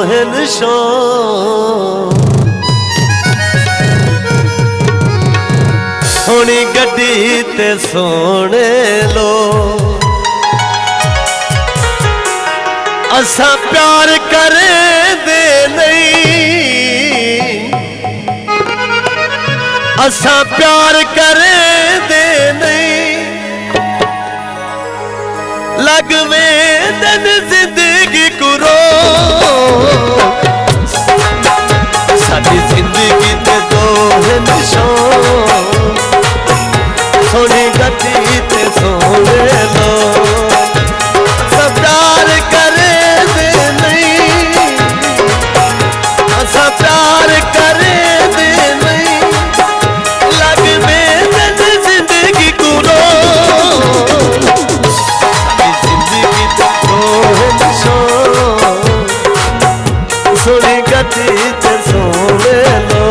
निशान सोनी गड्डी ते सोने लो असा प्यार करे दे नहीं असा प्यार करे दे नहीं लगवे दिन जिंदगी कुरो साडी जिंदगी ते दो निशान सोनी गड्डी ते सोने लो असा प्यार करे दे नहीं असा प्यार करे दे नहीं लगवे दिन जिंदगी कुरो सोनी गड्डी ते सोने लो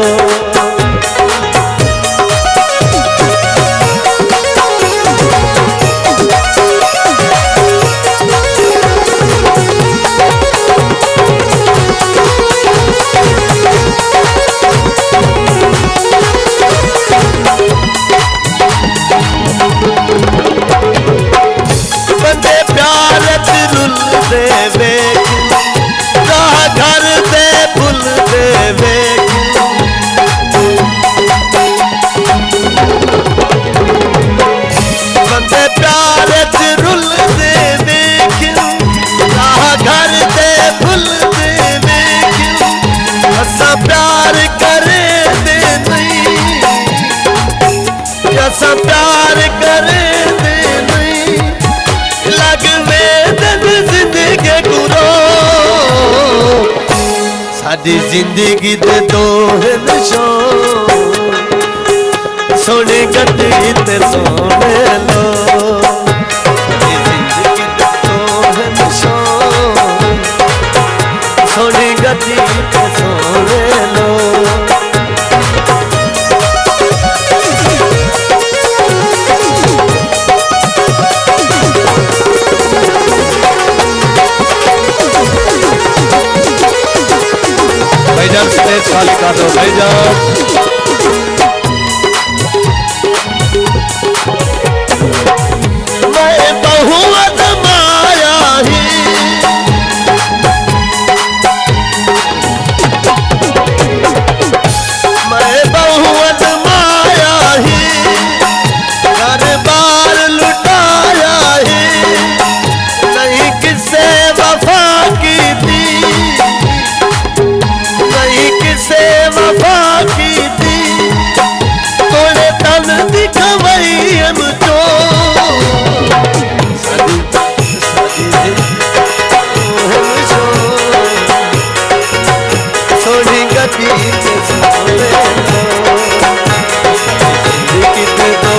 बंदे प्यार च रुल दे वेख घर दे फुल दे वेख बंदे प्यार च रुल दे वेख घर दे फुल दे वेख असा प्यार करे दे नहीं असा प्यार करे दे नहीं लगवे दिन जिंदगी गुरो साडी जिंदगी दे दो निशान सोनी गड्डी ते सोने लो साडी जिंदगी दे दो निशान सोनी गड्डी ते सोने लो भाईजान स्टेज खाली कर दो भाईजान मैं बहुवत माया ही मैं बहुवत माया ही घर बार लुटाया ही नहीं किसे वफा की थी किसे वफा की थी तोड़े तन दिखवई हम तो सोनी गड्डी ते सोने लो जिंदगी ते दो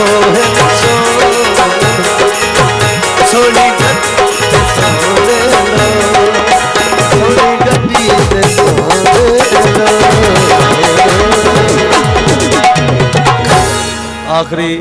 सोनी गड्डी ते सोने लो सोनी गड्डी ते सोने लो आखिरी